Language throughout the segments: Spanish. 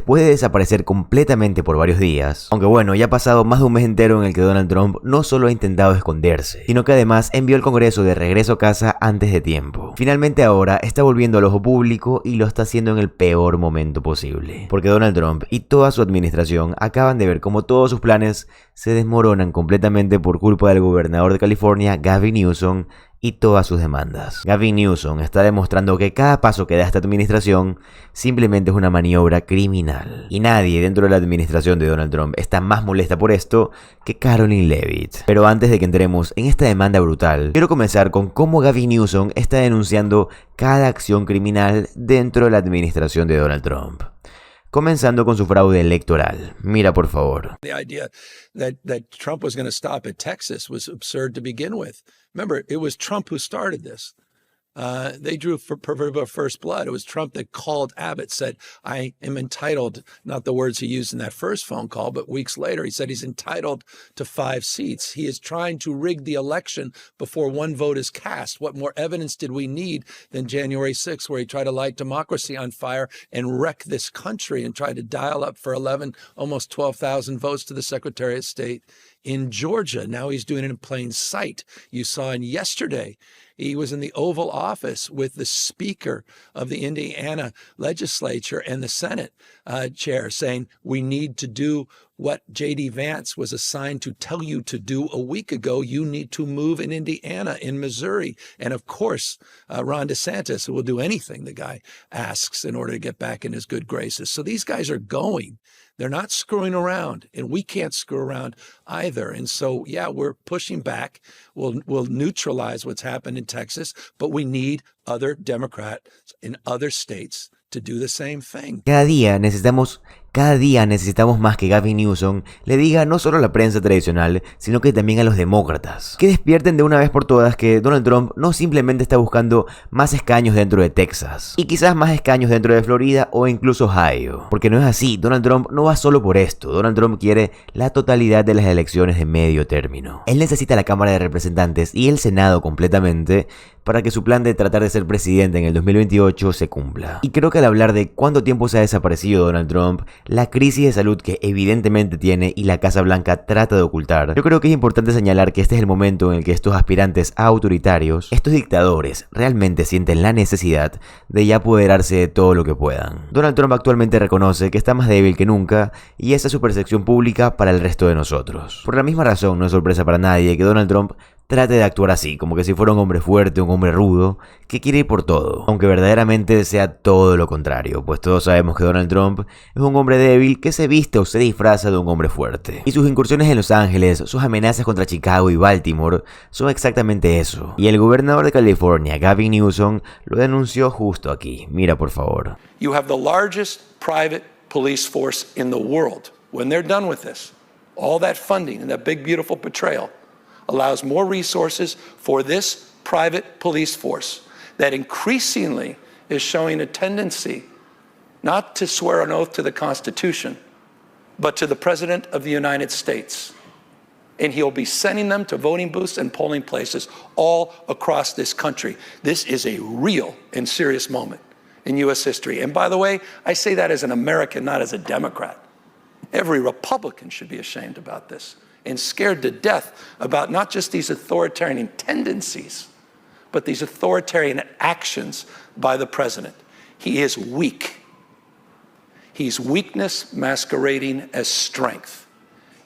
después de desaparecer completamente por varios días, aunque bueno, ya ha pasado más de un mes entero en el que Donald Trump no solo ha intentado esconderse, sino que además envió al Congreso de regreso a casa antes de tiempo. Finalmente ahora está volviendo al ojo público y lo está haciendo en el peor momento posible, porque Donald Trump y toda su administración acaban de ver cómo todos sus planes se desmoronan completamente por culpa del gobernador de California, Gavin Newsom, y todas sus demandas. Gavin Newsom está demostrando que cada paso que da esta administración simplemente es una maniobra criminal. Y nadie dentro de la administración de Donald Trump está más molesta por esto que Karoline Leavitt. Pero antes de que entremos en esta demanda brutal, quiero comenzar con cómo Gavin Newsom está denunciando cada acción criminal dentro de la administración de Donald Trump. Comenzando con su fraude electoral. Mira, por favor. The idea that Trump was going to stop at Texas was absurd to begin with. Remember, it was Trump who started this. They drew for first blood. It was Trump that called Abbott, said, I am entitled, not the words he used in that first phone call, but weeks later, he said he's entitled to 5 seats. He is trying to rig the election before one vote is cast. What more evidence did we need than January 6th, where he tried to light democracy on fire and wreck this country and tried to dial up for 11, almost 12,000 votes to the Secretary of State in Georgia. Now he's doing it in plain sight. You saw in yesterday, he was in the Oval Office with the Speaker of the Indiana legislature and the Senate chair saying, we need to do what J.D. Vance was assigned to tell you to do a week ago. You need to move in Indiana, in Missouri. And of course, Ron DeSantis, who will do anything the guy asks in order to get back in his good graces. So these guys are going. They're not screwing around, and we can't screw around either. And so, yeah, we're pushing back. We'll neutralize what's happened in Texas, but we need other Democrats in other states to do the same thing. Cada día necesitamos más que Gavin Newsom le diga no solo a la prensa tradicional, sino que también a los demócratas, que despierten de una vez por todas que Donald Trump no simplemente está buscando más escaños dentro de Texas, y quizás más escaños dentro de Florida o incluso Ohio, porque no es así. Donald Trump no va solo por esto. Donald Trump quiere la totalidad de las elecciones de medio término. Él necesita la Cámara de Representantes y el Senado completamente para que su plan de tratar de ser presidente en el 2028 se cumpla. Y creo que al hablar de cuánto tiempo se ha desaparecido Donald Trump, la crisis de salud que evidentemente tiene y la Casa Blanca trata de ocultar, yo creo que es importante señalar que este es el momento en el que estos aspirantes autoritarios, estos dictadores, realmente sienten la necesidad de ya apoderarse de todo lo que puedan. Donald Trump actualmente reconoce que está más débil que nunca y esa es su percepción pública para el resto de nosotros. Por la misma razón, no es sorpresa para nadie que Donald Trump trate de actuar así, como que si fuera un hombre fuerte, un hombre rudo, que quiere ir por todo, aunque verdaderamente sea todo lo contrario, pues todos sabemos que Donald Trump es un hombre débil que se viste o se disfraza de un hombre fuerte. Y sus incursiones en Los Ángeles, sus amenazas contra Chicago y Baltimore son exactamente eso. Y el gobernador de California, Gavin Newsom, lo denunció justo aquí. Mira, por favor. You have the largest private police force in the world. When they're done with this, all that funding and that big, beautiful portrayal allows more resources for this private police force that increasingly is showing a tendency not to swear an oath to the Constitution, but to the President of the United States. And he'll be sending them to voting booths and polling places all across this country. This is a real and serious moment in U.S. history. And by the way, I say that as an American, not as a Democrat. Every Republican should be ashamed about this and scared to death about not just these authoritarian tendencies, but these authoritarian actions by the president. He is weak. He's weakness masquerading as strength.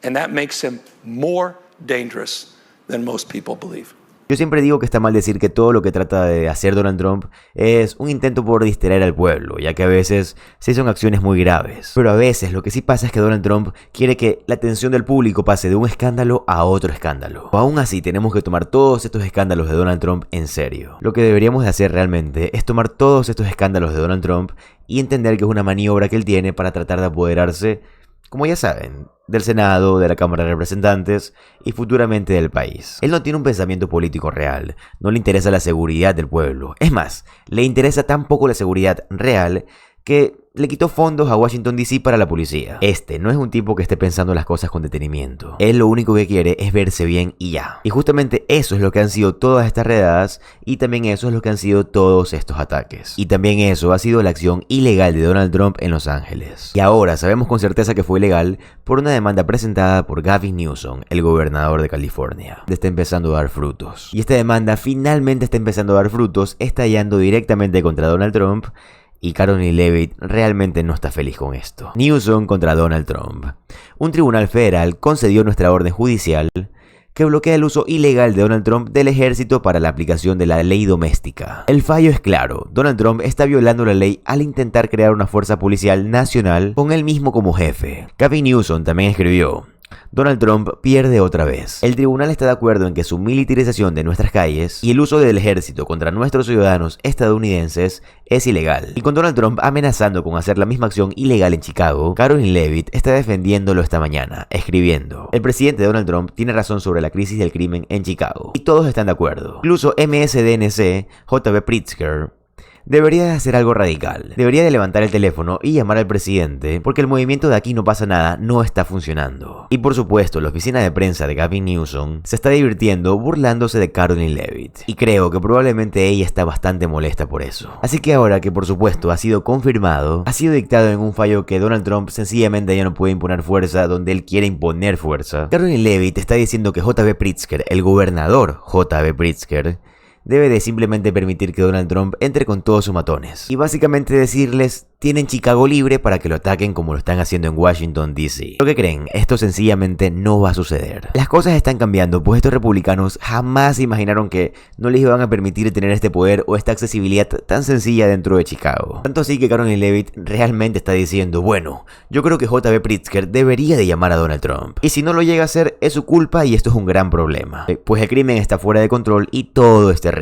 And that makes him more dangerous than most people believe. Yo siempre digo que está mal decir que todo lo que trata de hacer Donald Trump es un intento por distraer al pueblo, ya que a veces sí son acciones muy graves. Pero a veces lo que sí pasa es que Donald Trump quiere que la atención del público pase de un escándalo a otro escándalo. O aún así tenemos que tomar todos estos escándalos de Donald Trump en serio. Lo que deberíamos de hacer realmente es tomar todos estos escándalos de Donald Trump y entender que es una maniobra que él tiene para tratar de apoderarse, como ya saben, del Senado, de la Cámara de Representantes y futuramente del país. Él no tiene un pensamiento político real, no le interesa la seguridad del pueblo. Es más, le interesa tan poco la seguridad real que le quitó fondos a Washington DC para la policía. Este no es un tipo que esté pensando las cosas con detenimiento. Él lo único que quiere es verse bien y ya. Y justamente eso es lo que han sido todas estas redadas y también eso es lo que han sido todos estos ataques. Y también eso ha sido la acción ilegal de Donald Trump en Los Ángeles. Y ahora sabemos con certeza que fue ilegal por una demanda presentada por Gavin Newsom, el gobernador de California. Está empezando a dar frutos. Y esta demanda finalmente está empezando a dar frutos, estallando directamente contra Donald Trump. Y Caroline Leavitt realmente no está feliz con esto. Newsom contra Donald Trump. Un tribunal federal concedió nuestra orden judicial que bloquea el uso ilegal de Donald Trump del ejército para la aplicación de la ley doméstica. El fallo es claro, Donald Trump está violando la ley al intentar crear una fuerza policial nacional con él mismo como jefe. Gavin Newsom también escribió: Donald Trump pierde otra vez. El tribunal está de acuerdo en que su militarización de nuestras calles y el uso del ejército contra nuestros ciudadanos estadounidenses es ilegal. Y con Donald Trump amenazando con hacer la misma acción ilegal en Chicago, Caroline Leavitt está defendiéndolo esta mañana, escribiendo: el presidente Donald Trump tiene razón sobre la crisis del crimen en Chicago. Y todos están de acuerdo. Incluso MSDNC, J.B. Pritzker, debería de hacer algo radical. Debería de levantar el teléfono y llamar al presidente, porque el movimiento de aquí no pasa nada no está funcionando. Y por supuesto, la oficina de prensa de Gavin Newsom se está divirtiendo burlándose de Caroline Leavitt. Y creo que probablemente ella está bastante molesta por eso. Así que ahora que por supuesto ha sido confirmado, ha sido dictado en un fallo que Donald Trump sencillamente ya no puede imponer fuerza donde él quiere imponer fuerza, Caroline Leavitt está diciendo que J.B. Pritzker, el gobernador J.B. Pritzker, debe de simplemente permitir que Donald Trump entre con todos sus matones. Y básicamente decirles: tienen Chicago libre para que lo ataquen como lo están haciendo en Washington DC. ¿Lo que creen? Esto sencillamente no va a suceder. Las cosas están cambiando, pues estos republicanos jamás imaginaron que no les iban a permitir tener este poder o esta accesibilidad tan sencilla dentro de Chicago. Tanto así que Caroline Leavitt realmente está diciendo: bueno, yo creo que J.B. Pritzker debería de llamar a Donald Trump. Y si no lo llega a hacer, es su culpa y esto es un gran problema. Pues el crimen está fuera de control y todo es terrible.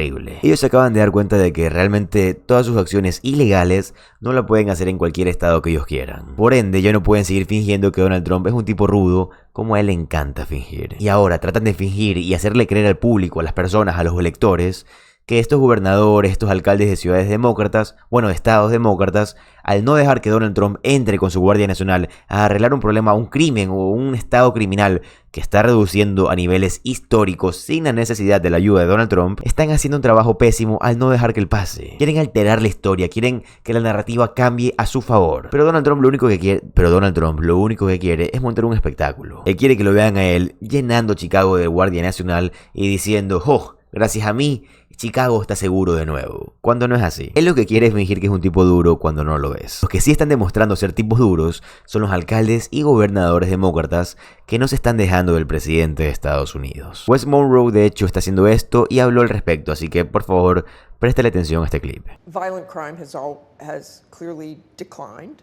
Ellos se acaban de dar cuenta de que realmente todas sus acciones ilegales no la pueden hacer en cualquier estado que ellos quieran. Por ende, ya no pueden seguir fingiendo que Donald Trump es un tipo rudo, como a él le encanta fingir. Y ahora tratan de fingir y hacerle creer al público, a las personas, a los electores, que estos gobernadores, estos alcaldes de ciudades demócratas, bueno, de estados demócratas, al no dejar que Donald Trump entre con su Guardia Nacional a arreglar un problema, un crimen o un estado criminal que está reduciendo a niveles históricos sin la necesidad de la ayuda de Donald Trump, están haciendo un trabajo pésimo al no dejar que él pase. Quieren alterar la historia, quieren que la narrativa cambie a su favor. Pero Donald Trump lo único que quiere es montar un espectáculo. Él quiere que lo vean a él llenando Chicago de Guardia Nacional y diciendo: ¡oh! Gracias a mí, Chicago está seguro de nuevo. Cuando no es así. Él lo que quiere es fingir que es un tipo duro cuando no lo es. Los que sí están demostrando ser tipos duros son los alcaldes y gobernadores demócratas que no se están dejando del presidente de Estados Unidos. Wes Monroe de hecho está haciendo esto y habló al respecto, así que por favor, préstale atención a este clip. Violent crime has clearly declined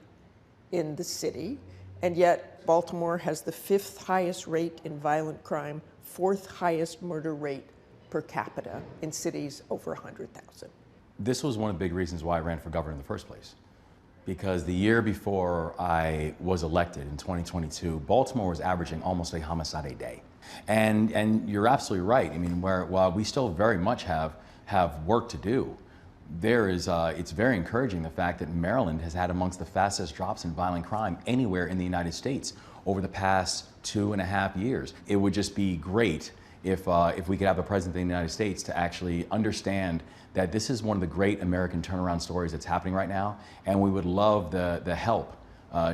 in the city, and yet Baltimore has the 5th highest rate in violent crime, 4th highest murder rate per capita in cities over 100,000. This was one of the big reasons why I ran for governor in the first place. Because the year before I was elected in 2022, Baltimore was averaging almost a homicide a day. And you're absolutely right. I mean, while we still very much have work to do, it's very encouraging the fact that Maryland has had amongst the fastest drops in violent crime anywhere in the United States over the past 2.5 years. It would just be great if we could have the President of the United States to actually understand that this is one of the great American turnaround stories that's happening right now, and we would love the help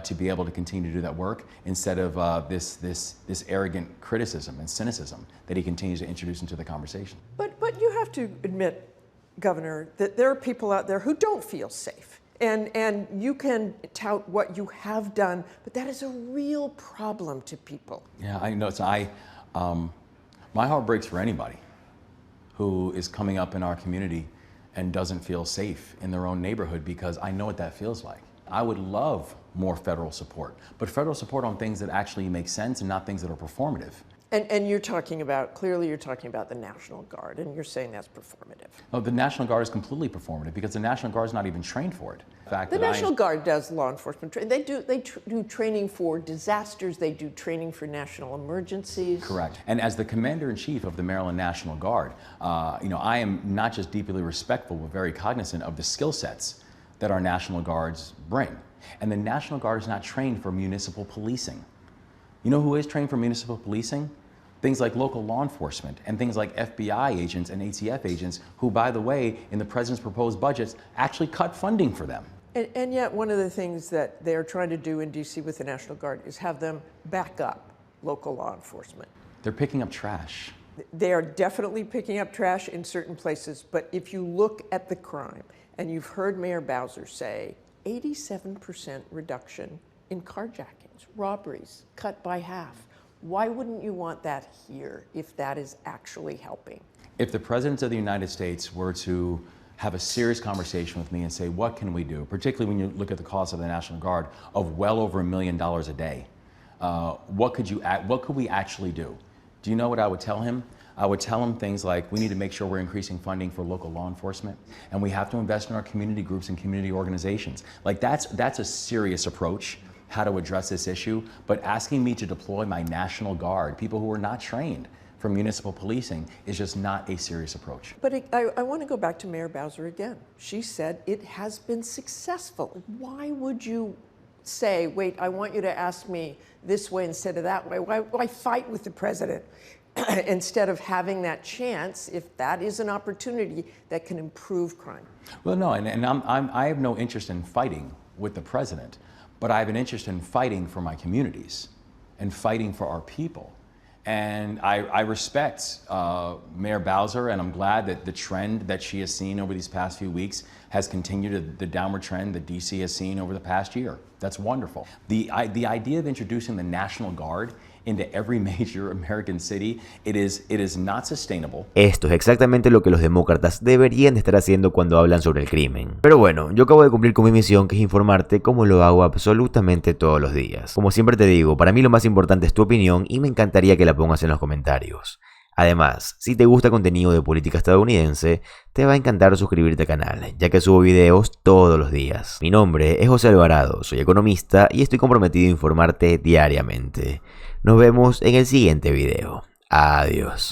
to be able to continue to do that work instead of this arrogant criticism and cynicism that he continues to introduce into the conversation. But you have to admit, Governor, that there are people out there who don't feel safe. And you can tout what you have done, but that is a real problem to people. Yeah, I know. My heart breaks for anybody who is coming up in our community and doesn't feel safe in their own neighborhood, because I know what that feels like. I would love more federal support, but federal support on things that actually make sense and not things that are performative. And you're talking about the National Guard, and you're saying that's performative. Oh, the National Guard is completely performative because the National Guard is not even trained for it. The National Guard does law enforcement training. They do training for disasters. They do training for national emergencies. Correct. And as the Commander-in-Chief of the Maryland National Guard, I am not just deeply respectful, but very cognizant of the skill sets that our National Guards bring. And the National Guard is not trained for municipal policing. You know who is trained for municipal policing? Things like local law enforcement and things like FBI agents and ATF agents who, by the way, in the president's proposed budgets, actually cut funding for them. And yet one of the things that they're trying to do in DC with the National Guard is have them back up local law enforcement. They're picking up trash. They are definitely picking up trash in certain places, but if you look at the crime, and you've heard Mayor Bowser say 87% reduction in carjackings, robberies, cut by half. Why wouldn't you want that here if that is actually helping? If the President of the United States were to have a serious conversation with me and say, what can we do, particularly when you look at the cost of the National Guard of well over $1 million a day, what could we actually do? Do you know what I would tell him? I would tell him things like, we need to make sure we're increasing funding for local law enforcement, and we have to invest in our community groups and community organizations. Like that's a serious approach, how to address this issue, but asking me to deploy my National Guard, people who are not trained for municipal policing, is just not a serious approach. But I want to go back to Mayor Bowser again. She said it has been successful. Why would you say, wait, I want you to ask me this way instead of that way? Why fight with the president instead of having that chance if that is an opportunity that can improve crime? Well, no, and I have no interest in fighting with the president, but I have an interest in fighting for my communities and fighting for our people. And I respect Mayor Bowser, and I'm glad that the trend that she has seen over these past few weeks has continued the downward trend that DC has seen over the past year. That's wonderful. The idea of introducing the National Guard into every major American city, it is not sustainable. Esto es exactamente lo que los demócratas deberían de estar haciendo cuando hablan sobre el crimen. Pero bueno, yo acabo de cumplir con mi misión, que es informarte como lo hago absolutamente todos los días. Como siempre te digo, para mí lo más importante es tu opinión y me encantaría que la pongas en los comentarios. Además, si te gusta contenido de política estadounidense, te va a encantar suscribirte al canal, ya que subo videos todos los días. Mi nombre es José Alvarado, soy economista y estoy comprometido a informarte diariamente. Nos vemos en el siguiente video. Adiós.